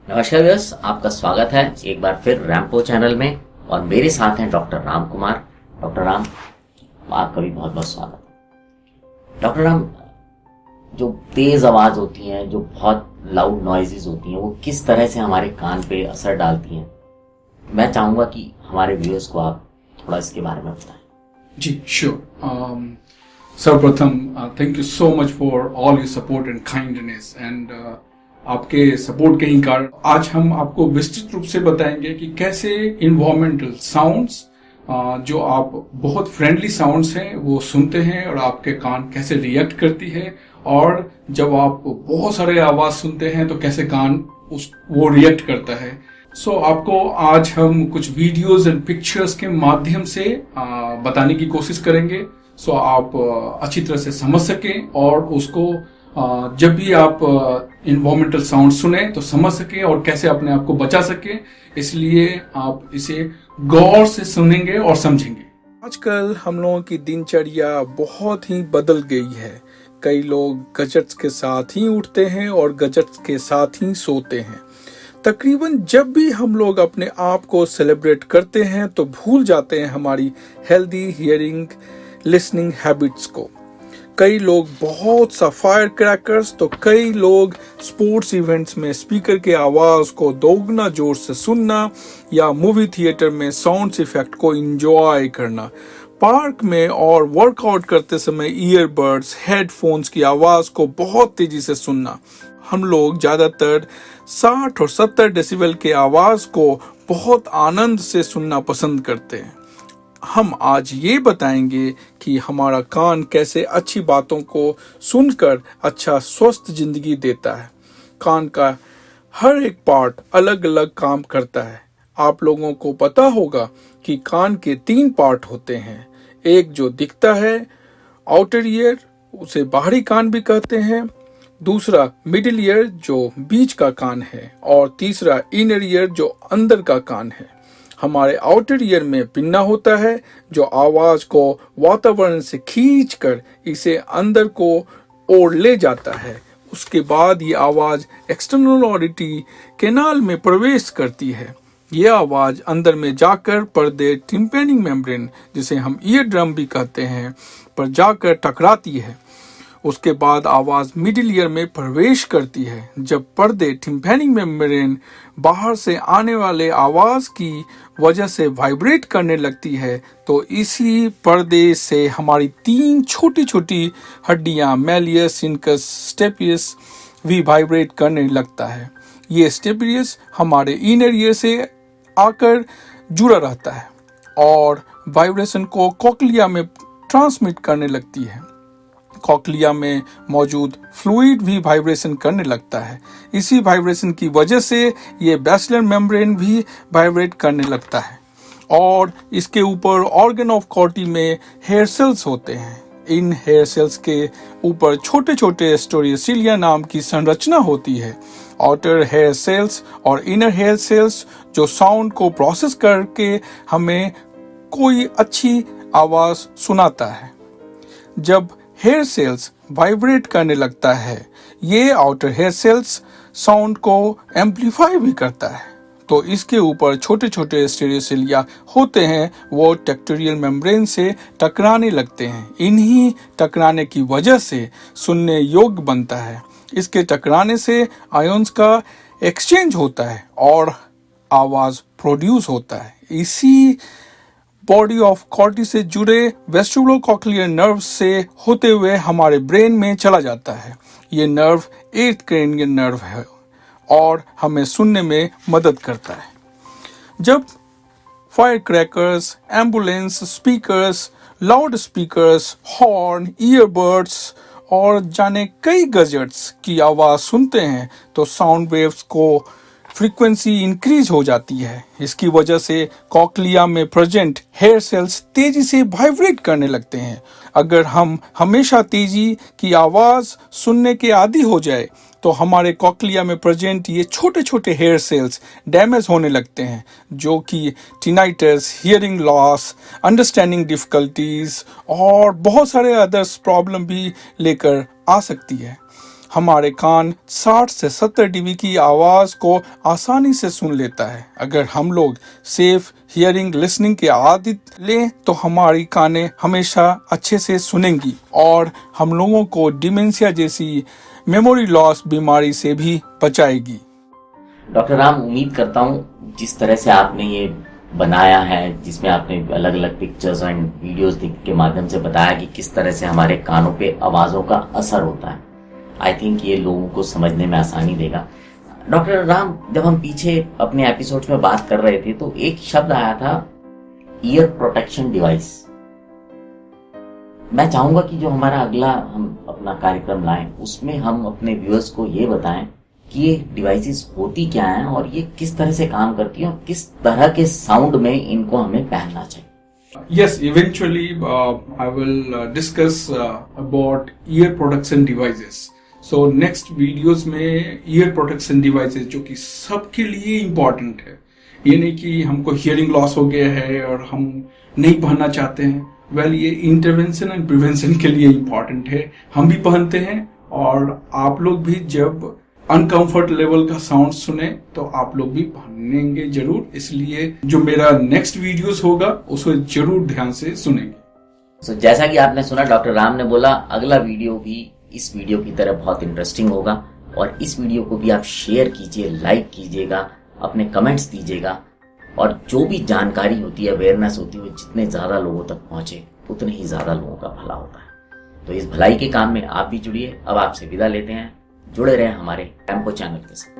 नमस्कार व्यूअर्स, आपका स्वागत है एक बार फिर रैम्पो चैनल में। और मेरे साथ हैं डॉक्टर राम कुमार। डॉक्टर राम, आपका भी बहुत बहुत स्वागत है। डॉक्टर राम, जो तेज आवाज होती हैं, जो बहुत लाउड नॉइजेस होती हैं, वो किस तरह से हमारे कान पे असर डालती हैं? मैं चाहूंगा कि हमारे व्यूअर्स को आप थोड़ा इसके बारे में बताएं। जी श्योर। सर्वप्रथम thank you so much for all your support and kindness and आपके सपोर्ट के ही कारण आज हम आपको विस्तृत रूप से बताएंगे कि कैसे इन्वायरमेंटल साउंड्स जो आप बहुत फ्रेंडली साउंड्स हैं वो सुनते हैं और आपके कान कैसे रिएक्ट करती है, और जब आप बहुत सारे आवाज सुनते हैं तो कैसे कान वो रिएक्ट करता है। सो आपको आज हम कुछ वीडियोस एंड पिक्चर्स के माध्यम से बताने की कोशिश करेंगे, सो आप अच्छी तरह से समझ सकें और उसको जब भी आप इन्वायरमेंटल साउंड सुने तो समझ सके और कैसे अपने आप को बचा सके। इसलिए आप इसे गौर से सुनेंगे और समझेंगे। आजकल हम लोगों की दिनचर्या बहुत ही बदल गई है। कई लोग गजट्स के साथ ही उठते हैं और गजट्स के साथ ही सोते हैं। तकरीबन जब भी हम लोग अपने आप को सेलिब्रेट करते हैं तो भूल जाते हैं हमारी हेल्दी हियरिंग लिसनिंग हैबिट्स को। कई लोग बहुत सा फायर क्रैकर्स तो कई लोग स्पोर्ट्स इवेंट्स में स्पीकर के आवाज को दोगुना जोर से सुनना या मूवी थिएटर में साउंड इफेक्ट को एंजॉय करना, पार्क में और वर्कआउट करते समय ईयरबड्स हेडफोन्स की आवाज को बहुत तेजी से सुनना। हम लोग ज्यादातर 60 और 70 डेसिबल के आवाज को बहुत आनंद से सुनना पसंद करते हैं। हम आज ये बताएंगे कि हमारा कान कैसे अच्छी बातों को सुनकर अच्छा स्वस्थ जिंदगी देता है। कान का हर एक पार्ट अलग अलग काम करता है। आप लोगों को पता होगा कि कान के 3 पार्ट होते हैं। एक जो दिखता है आउटर ईयर, उसे बाहरी कान भी कहते हैं। दूसरा मिडिल ईयर जो बीच का कान है, और तीसरा इनर ईयर जो अंदर का कान है। हमारे आउटर ईयर में पिन्ना होता है जो आवाज को वातावरण से खींचकर इसे अंदर को ओर ले जाता है। उसके बाद ये आवाज एक्सटर्नल ऑडिटरी कैनाल में प्रवेश करती है। यह आवाज अंदर में जाकर पर्दे टिम्पैनिक मेम्ब्रेन, जिसे हम ईयर ड्रम भी कहते हैं, पर जाकर टकराती है। उसके बाद आवाज मिडिल ईयर में प्रवेश करती है। जब पर्दे टिम्पैनिक मेम्ब्रेन बाहर से आने वाले आवाज की वजह से वाइब्रेट करने लगती है तो इसी पर्दे से हमारी 3 छोटी छोटी हड्डियां मैलियस, इनकस, स्टेपियस भी वाइब्रेट करने लगता है। ये स्टेपियस हमारे इनर ईयर से आकर जुड़ा रहता है और वाइब्रेशन को कॉक्लिया में ट्रांसमिट करने लगती है। कॉक्लिया में मौजूद फ्लूइड भी वाइब्रेशन करने लगता है। इसी वाइब्रेशन की वजह से ये बैसिलर मेम्ब्रेन भी वाइब्रेट करने लगता है। और इसके ऊपर ऑर्गन ऑफ कॉर्टी में हेयर सेल्स होते हैं। इन हेयर सेल्स के ऊपर छोटे छोटे स्टोरियोसिलिया नाम की संरचना होती है। आउटर हेयर सेल्स और इनर हेयर सेल्स जो साउंड को प्रोसेस करके हमें कोई अच्छी आवाज सुनाता है। जब हेयर सेल्स वाइब्रेट करने लगता है, ये आउटर हेयर सेल्स साउंड को एम्पलीफाई भी करता है। तो इसके ऊपर छोटे छोटे स्टेरियोसिलिया होते हैं, वो टेक्टोरियल मेम्ब्रेन से टकराने लगते हैं। इन्हीं टकराने की वजह से सुनने योग्य बनता है। इसके टकराने से आयन्स का एक्सचेंज होता है और आवाज प्रोड्यूस होता है। इसी बॉडी ऑफ कॉर्टी से जुड़े वेस्टिबुलोकॉक्लियर नर्व से होते हुए हमारे ब्रेन में चला जाता है। ये नर्व 8th क्रेनियल नर्व है और हमें सुनने में मदद करता है। जब fire crackers, ambulance, speakers, loud speakers, horn, earbuds और जाने कई गैजेट्स की आवाज सुनते हैं तो साउंड वेव्स को फ्रीक्वेंसी इंक्रीज हो जाती है। इसकी वजह से कॉक्लिया में प्रेजेंट हेयर सेल्स तेजी से वाइब्रेट करने लगते हैं। अगर हम हमेशा तेजी की आवाज सुनने के आदी हो जाए तो हमारे कॉक्लिया में प्रेजेंट ये छोटे छोटे हेयर सेल्स डैमेज होने लगते हैं, जो कि tinnitus, hearing loss, understanding difficulties और बहुत सारे अदर्स प्रॉब्लम भी लेकर आ सकती है। हमारे कान 60 से 70 डीबी की आवाज को आसानी से सुन लेता है। अगर हम लोग सेफ हियरिंग लिसनिंग की आदत लें तो हमारी कानें हमेशा अच्छे से सुनेंगी और हम लोगों को डिमेंशिया जैसी मेमोरी लॉस बीमारी से भी बचाएगी। डॉक्टर राम, उम्मीद करता हूँ जिस तरह से आपने ये बनाया है, जिसमें आपने अलग अलग पिक्चर्स एंड वीडियोस के माध्यम से बताया कि किस तरह से हमारे कानों पे आवाज़ों का असर होता है, आई थिंक ये लोगों को समझने में आसानी देगा। डॉक्टर राम, जब हम पीछे अपने एपिसोड्स में बात कर रहे थे तो एक शब्द आया था ईयर प्रोटेक्शन डिवाइस। मैं चाहूंगा कि जो हमारा अगला हम अपना कार्यक्रम लाएं उसमें हम अपने व्यूअर्स को ये बताएं कि ये डिवाइसेस होती क्या हैं और ये किस तरह से काम करती हैं और किस तरह के साउंड में इनको हमें पहनना चाहिए। Yes, eventually I will discuss about ear protection devices. So next videos में ear protection devices जो कि सबके लिए important है, ये नहीं कि हमको hearing loss हो गया है और हम नहीं पहनना चाहते हैं। Well, ये intervention and prevention के लिए important है, हम भी पहनते हैं और आप लोग भी जब अनकंफर्ट लेवल का साउंड सुने तो आप लोग भी पहनेंगे जरूर। इसलिए जो मेरा नेक्स्ट वीडियोस होगा उसको जरूर ध्यान से सुनेंगे। जैसा कि आपने सुना, डॉक्टर राम ने बोला अगला वीडियो भी इस वीडियो की तरह बहुत इंटरेस्टिंग होगा और इस वीडियो को भी आप शेयर कीजिए, लाइक कीजिएगा, अपने कमेंट्स दीजिएगा और जो भी जानकारी होती है, अवेयरनेस होती है, वो जितने ज़्यादा लोगों तक पहुँचे उतने ही ज़्यादा लोगों का भला होता है। तो इस भलाई के काम में आप भी जुड़िए। अब आपसे विदा लेते हैं, जुड़े रहें हमारे रैम्पो चैनल के साथ।